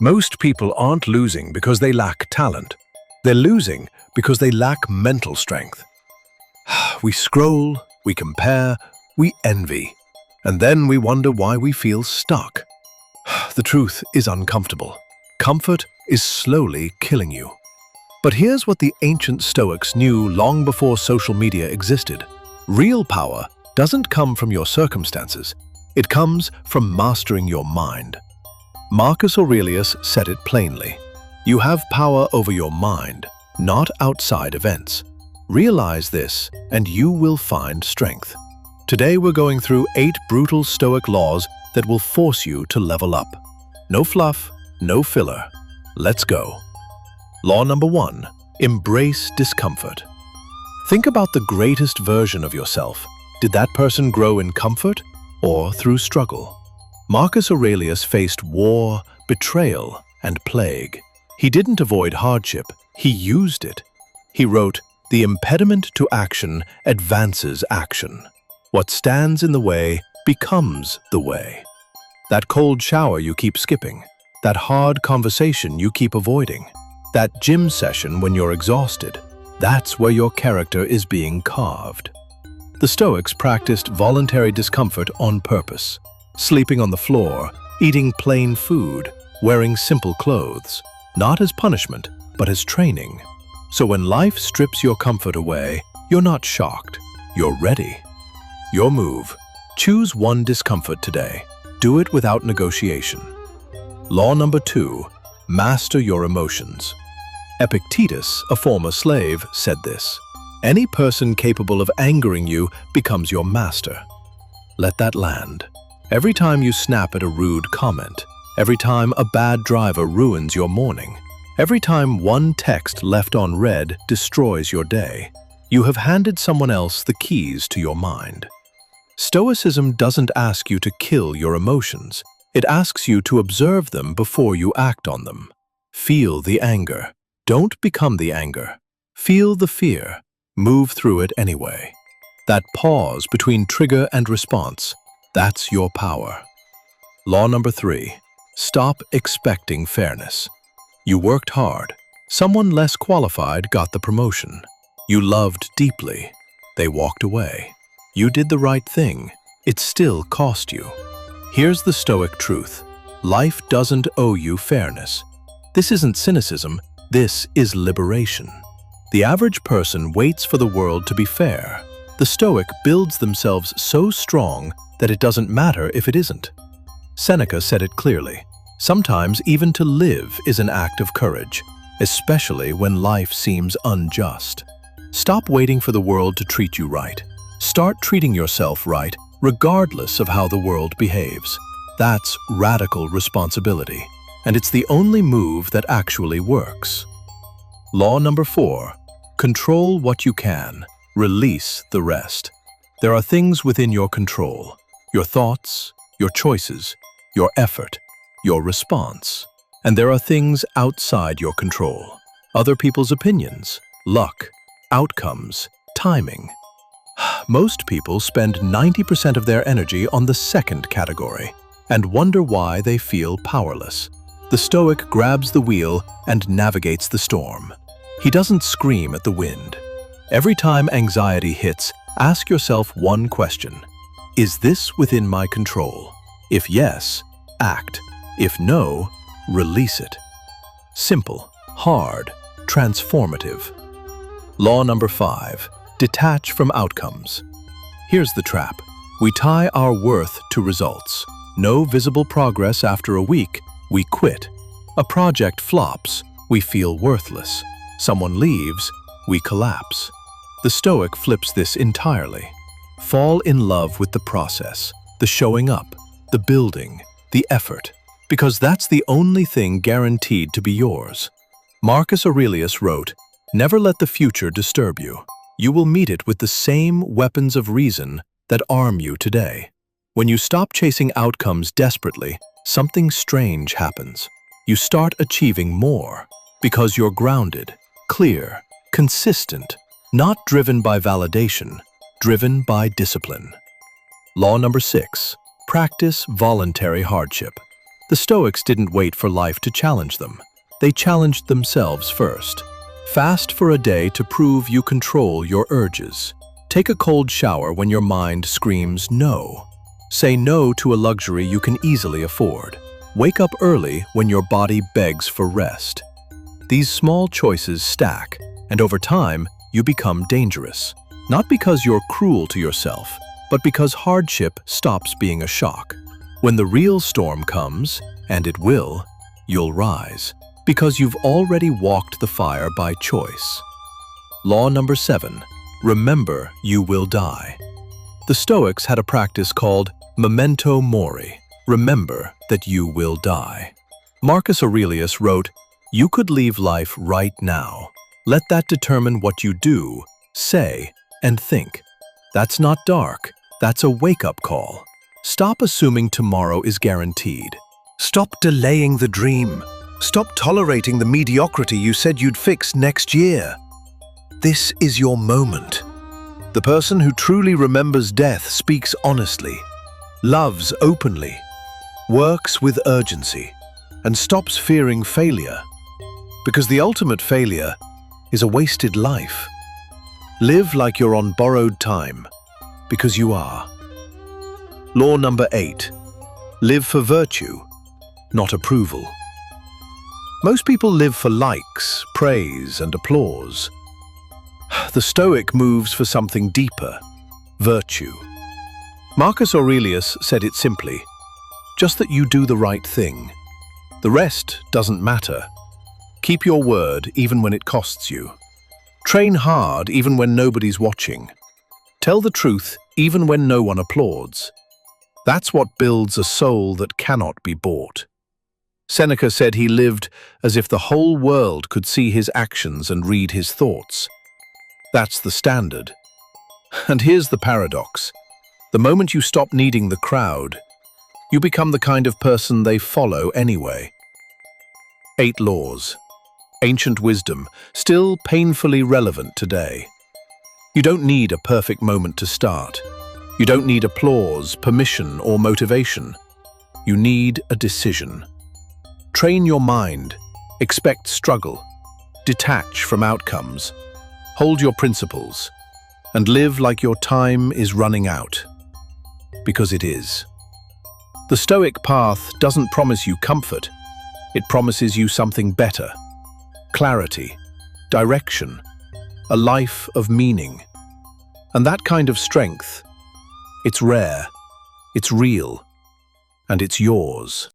Most people aren't losing because they lack talent. They're losing because they lack mental strength. We scroll, we compare, we envy, and then we wonder why we feel stuck. The truth is uncomfortable. Comfort is slowly killing you. But here's what the ancient Stoics knew long before social media existed. Real power doesn't come from your circumstances. It comes from mastering your mind. Marcus Aurelius said it plainly. You have power over your mind, not outside events. Realize this, and you will find strength. Today we're going through 8 brutal Stoic laws that will force you to level up. No fluff, no filler. Let's go. Law number 1. Embrace discomfort. Think about the greatest version of yourself. Did that person grow in comfort or through struggle? Marcus Aurelius faced war, betrayal, and plague. He didn't avoid hardship, he used it. He wrote, "The impediment to action advances action. What stands in the way becomes the way." That cold shower you keep skipping, that hard conversation you keep avoiding, that gym session when you're exhausted, that's where your character is being carved. The Stoics practiced voluntary discomfort on purpose. Sleeping on the floor, eating plain food, wearing simple clothes, not as punishment, but as training. So when life strips your comfort away, you're not shocked, you're ready. Your move. Choose one discomfort today. Do it without negotiation. Law number 2. Master your emotions. Epictetus, a former slave, said this. Any person capable of angering you becomes your master. Let that land. Every time you snap at a rude comment, every time a bad driver ruins your morning, every time one text left unread destroys your day, you have handed someone else the keys to your mind. Stoicism doesn't ask you to kill your emotions. It asks you to observe them before you act on them. Feel the anger. Don't become the anger. Feel the fear. Move through it anyway. That pause between trigger and response, that's your power. Law number 3. Stop expecting fairness. You worked hard. Someone less qualified got the promotion. You loved deeply. They walked away. You did the right thing. It still cost you. Here's the Stoic truth. Life doesn't owe you fairness. This isn't cynicism. This is liberation. The average person waits for the world to be fair. The Stoic builds themselves so strong that it doesn't matter if it isn't. Seneca said it clearly. Sometimes even to live is an act of courage, especially when life seems unjust. Stop waiting for the world to treat you right. Start treating yourself right, regardless of how the world behaves. That's radical responsibility, and it's the only move that actually works. Law number 4. Control what you can. Release the rest. There are things within your control. Your thoughts, your choices, your effort, your response. And there are things outside your control. Other people's opinions, luck, outcomes, timing. Most people spend 90% of their energy on the second category and wonder why they feel powerless. The Stoic grabs the wheel and navigates the storm. He doesn't scream at the wind. Every time anxiety hits, ask yourself one question. Is this within my control? If yes, act. If no, release it. Simple, hard, transformative. Law number 5. Detach from outcomes. Here's the trap. We tie our worth to results. No visible progress after a week, we quit. A project flops, we feel worthless. Someone leaves, we collapse. The Stoic flips this entirely. Fall in love with the process, the showing up, the building, the effort, because that's the only thing guaranteed to be yours. Marcus Aurelius wrote, "Never let the future disturb you. You will meet it with the same weapons of reason that arm you today." When you stop chasing outcomes desperately, something strange happens. You start achieving more because you're grounded, clear, consistent, not driven by validation, driven by discipline. Law number 6. Practice voluntary hardship. The Stoics didn't wait for life to challenge them. They challenged themselves first. Fast for a day to prove you control your urges. Take a cold shower when your mind screams no. Say no to a luxury you can easily afford. Wake up early when your body begs for rest. These small choices stack, and over time, you become dangerous. Not because you're cruel to yourself, but because hardship stops being a shock. When the real storm comes, and it will, you'll rise, because you've already walked the fire by choice. Law number 7. Remember you will die. The Stoics had a practice called memento mori. Remember that you will die. Marcus Aurelius wrote, "You could leave life right now. Let that determine what you do, say, and think." That's not dark. That's a wake-up call. Stop assuming tomorrow is guaranteed. Stop delaying the dream. Stop tolerating the mediocrity you said you'd fix next year. This is your moment. The person who truly remembers death speaks honestly, loves openly, works with urgency, and stops fearing failure. Because the ultimate failure is a wasted life. Live like you're on borrowed time, because you are. Law number 8. Live for virtue, not approval. Most people live for likes, praise, and applause. The Stoic moves for something deeper, virtue. Marcus Aurelius said it simply, just that you do the right thing. The rest doesn't matter. Keep your word even when it costs you. Train hard even when nobody's watching. Tell the truth even when no one applauds. That's what builds a soul that cannot be bought. Seneca said he lived as if the whole world could see his actions and read his thoughts. That's the standard. And here's the paradox. The moment you stop needing the crowd, you become the kind of person they follow anyway. 8 laws. Ancient wisdom, still painfully relevant today. You don't need a perfect moment to start. You don't need applause, permission, or motivation. You need a decision. Train your mind. Expect struggle. Detach from outcomes. Hold your principles. And live like your time is running out. Because it is. The Stoic path doesn't promise you comfort. It promises you something better. Clarity, direction, a life of meaning. And that kind of strength, it's rare, it's real, and it's yours.